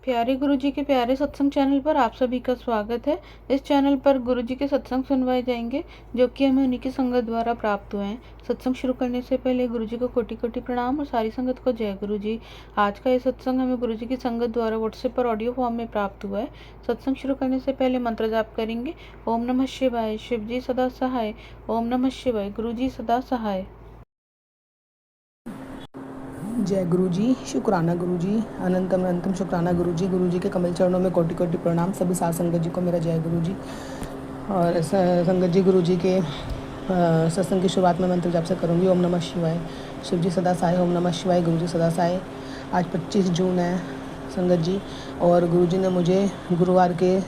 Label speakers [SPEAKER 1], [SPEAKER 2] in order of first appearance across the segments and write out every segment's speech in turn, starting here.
[SPEAKER 1] प्यारे गुरुजी के प्यारे सत्संग चैनल पर आप सभी का स्वागत है। इस चैनल पर गुरुजी के सत्संग सुनवाए जाएंगे जो कि हमें उन्हीं की संगत द्वारा प्राप्त हुए हैं। सत्संग शुरू करने से पहले गुरुजी को कोटि कोटि प्रणाम और सारी संगत को जय गुरुजी। आज का ये सत्संग हमें गुरुजी की संगत द्वारा व्हाट्सएप पर ऑडियो फॉर्म में प्राप्त हुआ है। सत्संग शुरू करने से पहले मंत्र जाप करेंगे। ओम नमः शिवाय, शिव जी सदा सहाय। ओम नमः शिवाय, गुरुजी सदा सहाय।
[SPEAKER 2] जय गुरुजी, शुक्राना गुरुजी, अनंतम अनंतम शुक्राना गुरुजी। गुरुजी के कमल चरणों में कोटि कोटि प्रणाम। सभी साथ संगत जी को मेरा जय गुरुजी। और संगत जी गुरुजी के सत्संग की शुरुआत में मंत्र जाप से करूँगी। ओम नमः शिवाय, शिव जी सदा सहाय। ओम नमः शिवाय, गुरुजी सदा सहाय। आज 25 जून है संगत जी, और गुरुजी ने मुझे गुरुवार के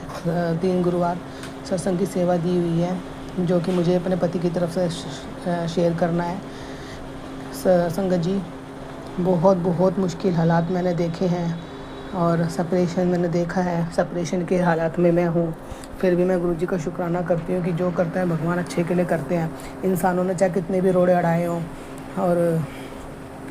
[SPEAKER 2] 3 गुरुवार सत्संग की सेवा दी हुई है, जो कि मुझे अपने पति की तरफ से शेयर करना है। संगत जी, बहुत मुश्किल हालात मैंने देखे हैं और सेपरेशन मैंने देखा है। सेपरेशन के हालात में मैं हूँ, फिर भी मैं गुरुजी का शुक्राना करती हूँ कि जो करते हैं भगवान अच्छे के लिए करते हैं। इंसानों ने चाहे कितने भी रोड़े अड़ाए हों और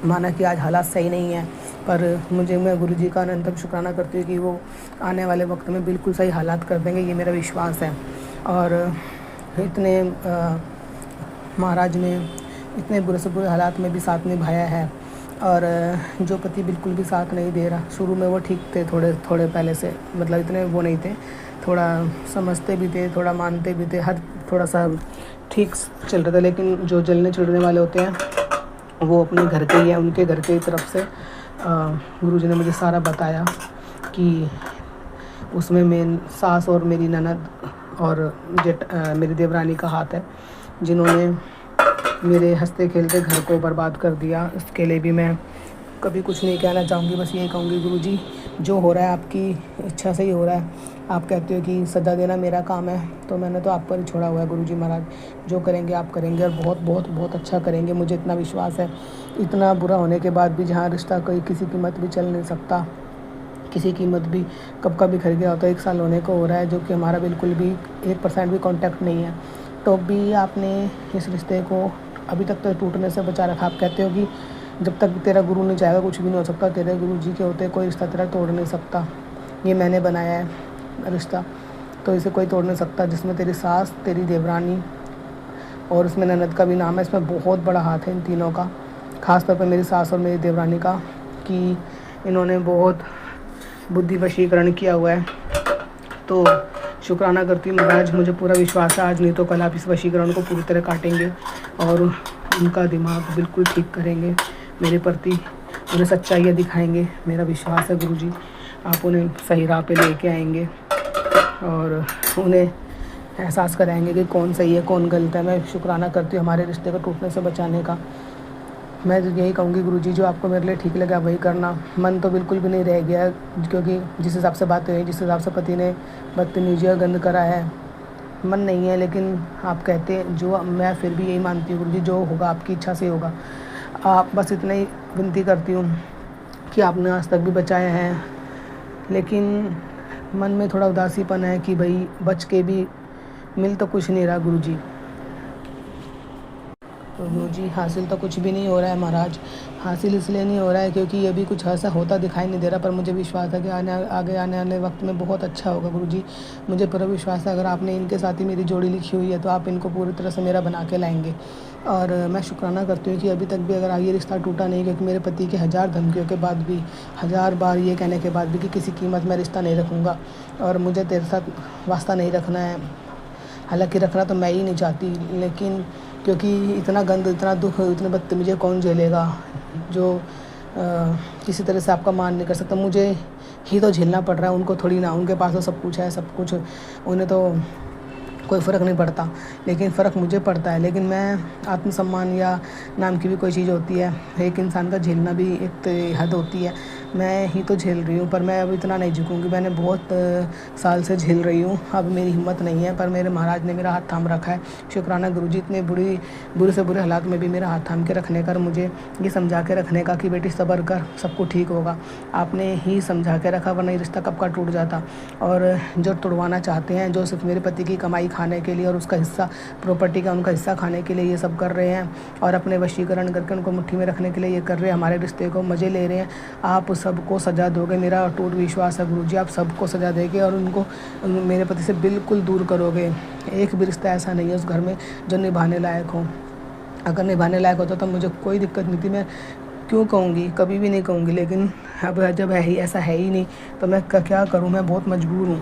[SPEAKER 2] माना कि आज हालात सही नहीं है, पर मैं गुरुजी का अनंतम शुक्राना करती हूँ कि वो आने वाले वक्त में बिल्कुल सही हालात कर देंगे, ये मेरा विश्वास है। और इतने महाराज ने इतने बुरे से बुरे हालात में भी साथ निभाया है। और जो पति बिल्कुल भी साथ नहीं दे रहा, शुरू में वो ठीक थे, थोड़े पहले से, मतलब इतने वो नहीं थे, थोड़ा समझते भी थे, थोड़ा मानते भी थे, हर थोड़ा सा ठीक चल रहा था। लेकिन जो जलने चिढ़ने वाले होते हैं वो अपने घर के ही हैं, उनके घर के तरफ से गुरुजी ने मुझे सारा बताया कि उसमें मेन सास और मेरी ननद और मेरी देवरानी का हाथ है, जिन्होंने मेरे हंसते खेलते घर को बर्बाद कर दिया। इसके लिए भी मैं कभी कुछ नहीं कहना चाहूँगी, बस ये कहूँगी गुरुजी जो हो रहा है आपकी इच्छा से ही हो रहा है। आप कहते हो कि सदा देना मेरा काम है, तो मैंने तो आप पर ही छोड़ा हुआ है गुरुजी महाराज। जो करेंगे आप करेंगे और बहुत अच्छा करेंगे, मुझे इतना विश्वास है। इतना बुरा होने के बाद भी जहाँ रिश्ता कोई किसी कीमत भी चल नहीं सकता, किसी कीमत भी कब का बिखर गया होता है, 1 साल होने को हो रहा है, जो कि हमारा बिल्कुल भी 1% भी कॉन्टैक्ट नहीं है, तो भी आपने इस रिश्ते को अभी तक तो टूटने से बचा रखा। आप कहते हो कि जब तक तेरा गुरु नहीं चाहेगा कुछ भी नहीं हो सकता, तेरे गुरु जी के होते कोई रिश्ता तेरा तोड़ नहीं सकता। ये मैंने बनाया है रिश्ता, तो इसे कोई तोड़ नहीं सकता, जिसमें तेरी सास, तेरी देवरानी और उसमें ननद का भी नाम है। इसमें बहुत बड़ा हाथ है इन तीनों का, ख़ास तौर पर मेरी सास और मेरी देवरानी का, कि इन्होंने बहुत बुद्धि वशीकरण किया हुआ है। तो शुक्राना करती हूँ महाराज, मुझे पूरा विश्वास है आज नहीं तो कल आप इस वशीकरण को पूरी तरह काटेंगे और उनका दिमाग बिल्कुल ठीक करेंगे, मेरे प्रति उन्हें सच्चाइयाँ दिखाएंगे। मेरा विश्वास है गुरुजी, आप उन्हें सही राह पे लेके आएंगे और उन्हें एहसास कराएंगे कि कौन सही है कौन गलत है। मैं शुक्राना करती हूँ हमारे रिश्ते को टूटने से बचाने का। मैं तो यही कहूँगी गुरुजी, जो आपको मेरे लिए ठीक लगा वही करना। मन तो बिल्कुल भी नहीं रह गया, क्योंकि जिस हिसाब से बातें हुई, जिस हिसाब से पति ने बदतमीजी और गंद करा है, मन नहीं है। लेकिन आप कहते हैं जो, मैं फिर भी यही मानती हूँ गुरुजी, जो होगा आपकी इच्छा से होगा। आप बस इतना ही विनती करती हूँ कि आपने आज तक भी बचाया है, लेकिन मन में थोड़ा उदासीपन है कि भाई बच के भी मिल तो कुछ नहीं रहा गुरुजी। तो गुरुजी हासिल तो कुछ भी नहीं हो रहा है महाराज। हासिल इसलिए नहीं हो रहा है क्योंकि ये भी कुछ ऐसा होता दिखाई नहीं दे रहा, पर मुझे विश्वास है कि आगे आने वाले वक्त में बहुत अच्छा होगा गुरुजी। मुझे पूरा विश्वास है, अगर आपने इनके साथ ही मेरी जोड़ी लिखी हुई है तो आप इनको पूरी तरह से मेरा बना के लाएंगे। और मैं शुक्राना करती हूँ कि अभी तक भी अगर ये रिश्ता टूटा नहीं, क्योंकि मेरे पति के 1000 धमकियों के बाद भी, 1000 बार ये कहने के बाद भी कि किसी कीमत में रिश्ता नहीं रखूँगा और मुझे तेरे साथ वास्ता नहीं रखना है। हालांकि रखना तो मैं ही नहीं चाहती, लेकिन क्योंकि इतना गंद, इतना दुख, इतने बदतमीजी कौन झेलेगा, जो किसी तरह से आपका मान नहीं कर सकता। मुझे ही तो झेलना पड़ रहा है, उनको थोड़ी ना। उनके पास तो सब कुछ है, सब कुछ, उन्हें तो कोई फ़र्क नहीं पड़ता, लेकिन फ़र्क मुझे पड़ता है। लेकिन मैं, आत्मसम्मान या नाम की भी कोई चीज़ होती है, एक इंसान का झेलना भी एक हद होती है। मैं ही तो झेल रही हूँ, पर मैं अब इतना नहीं झुकूँगी। मैंने बहुत साल से झेल रही हूँ, अब मेरी हिम्मत नहीं है, पर मेरे महाराज ने मेरा हाथ थाम रखा है। शुक्राना गुरुजी, इतने बुरे से बुरे हालात में भी मेरा हाथ थाम के रखने का, मुझे ये समझा के रखने का कि बेटी सब्र कर, सब कुछ ठीक होगा। आपने ही समझा के रखा, वरना ये रिश्ता कब का टूट जाता। और जो तुड़वाना चाहते हैं, जो सिर्फ मेरे पति की कमाई खाने के लिए और उसका हिस्सा, प्रॉपर्टी का उनका हिस्सा खाने के लिए ये सब कर रहे हैं, और अपने वशीकरण करके उनको मुट्ठी में रखने के लिए ये कर रहे हैं, हमारे रिश्ते को मज़े ले रहे हैं। आप सबको सजा दोगे, मेरा अटूट विश्वास है गुरुजी, आप सबको सजा देंगे और उनको मेरे पति से बिल्कुल दूर करोगे। एक भी रिश्ता ऐसा नहीं है उस घर में जो निभाने लायक हो। अगर निभाने लायक होता तो मुझे कोई दिक्कत नहीं थी, मैं क्यों कहूँगी, कभी भी नहीं कहूँगी, लेकिन अब जब है ही ऐसा है ही नहीं तो मैं क्या करूँ, मैं बहुत मजबूर हूँ।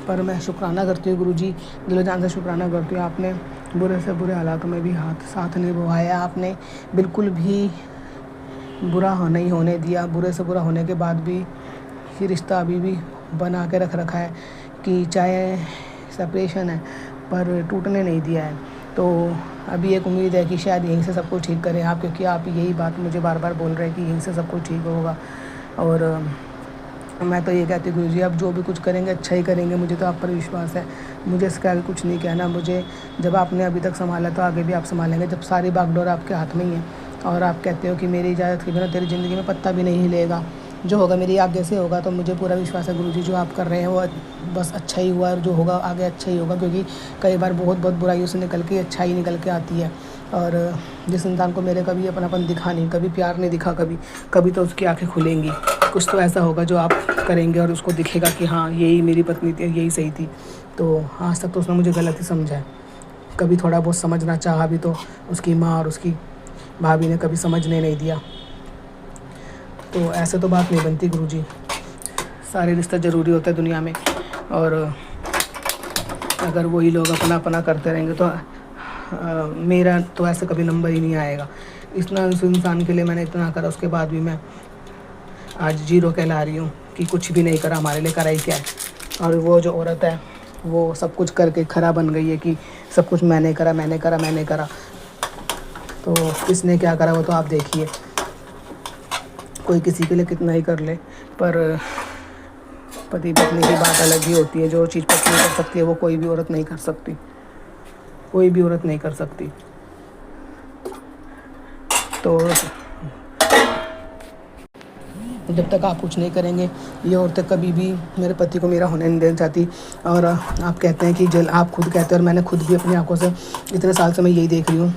[SPEAKER 2] पर मैं शुक्राना करती हूँ गुरुजी, दिलो जान से शुक्राना करती हूँ। आपने बुरे से बुरे हालातों में भी साथ निभाया, आपने बिल्कुल भी बुरा नहीं होने दिया। बुरे से बुरा होने के बाद भी ये रिश्ता अभी भी बना के रखा है कि चाहे सेपरेशन है पर टूटने नहीं दिया है। तो अभी एक उम्मीद है कि शायद यहीं से सब कुछ ठीक करें आप, क्योंकि आप यही बात मुझे बार बार बोल रहे हैं कि यहीं से सब कुछ ठीक होगा। और मैं तो ये कहती हूँ गुरुजी, आप जो भी कुछ करेंगे अच्छा ही करेंगे, मुझे तो आप पर विश्वास है। मुझे इसका आगे कुछ नहीं कहना। मुझे जब आपने अभी तक संभाला तो आगे भी आप संभालेंगे, जब सारी बागडोर आपके हाथ में ही है। और आप कहते हो कि मेरी इजाज़त के बिना तेरी ज़िंदगी में पत्ता भी नहीं हिलेगा, जो होगा मेरी आगे से होगा। तो मुझे पूरा विश्वास है गुरुजी, जो आप कर रहे हैं वो बस अच्छा ही हुआ और जो होगा आगे अच्छा ही होगा, क्योंकि कई बार बहुत बुराइयों से निकल के अच्छाई निकल के आती है। और जिस इंसान को मेरे कभी अपनापन दिखा नहीं, कभी प्यार नहीं दिखा, कभी तो उसकी आंखें खुलेंगी। कुछ तो ऐसा होगा जो आप करेंगे और उसको दिखेगा कि हाँ यही मेरी पत्नी थी, यही सही थी। तो आज तक तो उसने मुझे गलत ही समझा है। कभी थोड़ा बहुत समझना चाहा भी तो उसकी माँ और उसकी भाभी ने कभी समझने नहीं दिया। तो ऐसे तो बात नहीं बनती गुरुजी, सारे रिश्ते ज़रूरी होते हैं दुनिया में। और अगर वही लोग अपना करते रहेंगे तो मेरा तो ऐसे कभी नंबर ही नहीं आएगा। इतना उस इंसान के लिए मैंने इतना करा, उसके बाद भी मैं आज जीरो कहला रही हूँ कि कुछ भी नहीं करा हमारे लिए, करा ही क्या है। और वो जो औरत है वो सब कुछ करके खरा बन गई है कि सब कुछ मैंने करा। तो किसने क्या करा वो तो आप देखिए। कोई किसी के लिए कितना ही कर ले, पर पति पत्नी की बात अलग ही होती है। जो चीज़ पत्नी कर सकती है वो कोई भी औरत नहीं कर सकती, कोई भी औरत नहीं कर सकती। तो जब तक आप कुछ नहीं करेंगे ये औरतें कभी भी मेरे पति को मेरा होने नहीं देना चाहती। और आप कहते हैं कि आप खुद कहते हैं और मैंने खुद भी अपनी आंखों से इतने साल से मैं यही देख रही हूँ।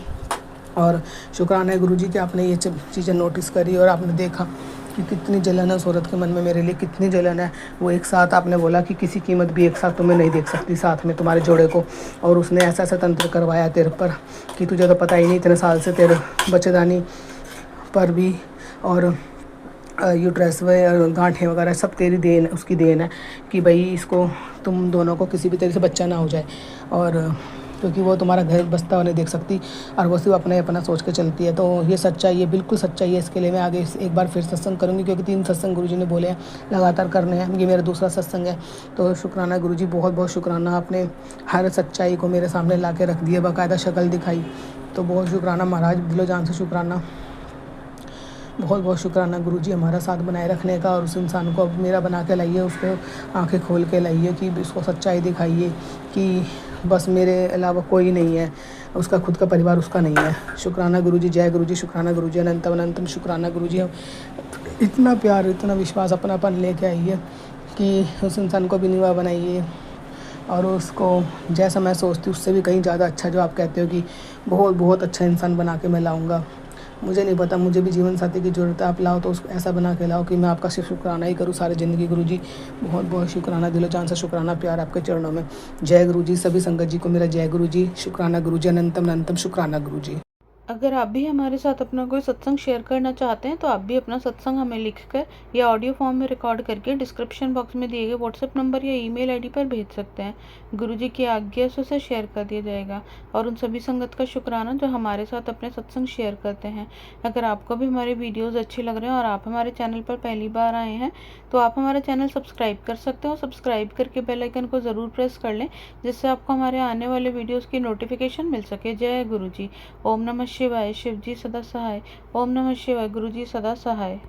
[SPEAKER 2] और शुक्राना है गुरुजी कि आपने ये चीज़ें नोटिस करी और आपने देखा कि कितनी जलन है उस औरत के मन में मेरे लिए, कितनी जलन है। वो एक साथ आपने बोला कि किसी कीमत भी एक साथ तुम्हें नहीं देख सकती साथ में तुम्हारे जोड़े को। और उसने ऐसा तंत्र करवाया तेरे पर कि तुझे तो पता ही नहीं, इतने साल से तेरे बच्चेदानी पर भी और यूट्रस व गांठें वगैरह सब तेरी देन, उसकी देन है कि भाई इसको तुम दोनों को किसी भी तरह से बच्चा ना हो जाए। और क्योंकि वो तुम्हारा घर बसता हुआ नहीं देख सकती और वो सिर्फ अपना सोच के चलती है। तो ये सच्चाई है, बिल्कुल सच्चाई है। इसके लिए मैं आगे एक बार फिर सत्संग करूँगी, क्योंकि 3 सत्संग गुरुजी ने बोले हैं लगातार करने हैं। ये मेरा दूसरा सत्संग है। तो शुक्राना गुरुजी, बहुत बहुत शुक्राना। आपने हर सच्चाई को मेरे सामने ला के रख दिया, बाकायदा शक्ल दिखाई। तो बहुत शुक्राना महाराज, दिलो जान से शुक्राना, बहुत बहुत शुक्राना गुरुजी हमारा साथ बनाए रखने का। और उस इंसान को अब मेरा बना के लाइए, उसको आंखें खोल के लाइए कि उसको सच्चाई दिखाइए कि बस मेरे अलावा कोई नहीं है, उसका खुद का परिवार उसका नहीं है। शुक्राना गुरुजी, जय गुरुजी, शुक्राना गुरुजी, अनंतम अनंतम शुक्राना गुरुजी। हम इतना प्यार, इतना विश्वास, अपनापन लेके आइए कि उस इंसान को भी निभा बनाइए और उसको जैसा मैं सोचती हूँ उससे भी कहीं ज़्यादा अच्छा, जो आप कहते हो कि बहुत बहुत अच्छा इंसान बना के मैं लाऊंगा। मुझे नहीं पता, मुझे भी जीवन साथी की ज़रूरत है। आप लाओ तो उसको ऐसा बना के लाओ कि मैं आपका सिर्फ शुक्राना ही करूँ सारी ज़िंदगी। गुरुजी बहुत बहुत शुक्राना, दिलो जान से शुक्राना, प्यार आपके चरणों में। जय गुरुजी, सभी संगत जी को मेरा जय गुरुजी, शुक्राना गुरुजी, अनंतम अनंतम शुक्राना गुरुजी।
[SPEAKER 1] अगर आप भी हमारे साथ अपना कोई सत्संग शेयर करना चाहते हैं तो आप भी अपना सत्संग हमें लिखकर या ऑडियो फॉर्म में रिकॉर्ड करके डिस्क्रिप्शन बॉक्स में दिए गए व्हाट्सएप नंबर या ईमेल आईडी पर भेज सकते हैं। गुरुजी की आज्ञा से उसे शेयर कर दिया जाएगा। और उन सभी संगत का शुक्राना जो हमारे साथ अपने सत्संग शेयर करते हैं। अगर आपको भी हमारे वीडियोज़ अच्छे लग रहे हैं और आप हमारे चैनल पर पहली बार आए हैं तो आप हमारा चैनल सब्सक्राइब कर सकते हो। सब्सक्राइब करके बेल आइकन को ज़रूर प्रेस कर लें, जिससे आपको हमारे आने वाले वीडियोज़ की नोटिफिकेशन मिल सके। जय गुरुजी। ओम नमः शिवाय। शिव जी सदा सहाय। ओम नमः शिवाय। गुरु जी सदा सहाय।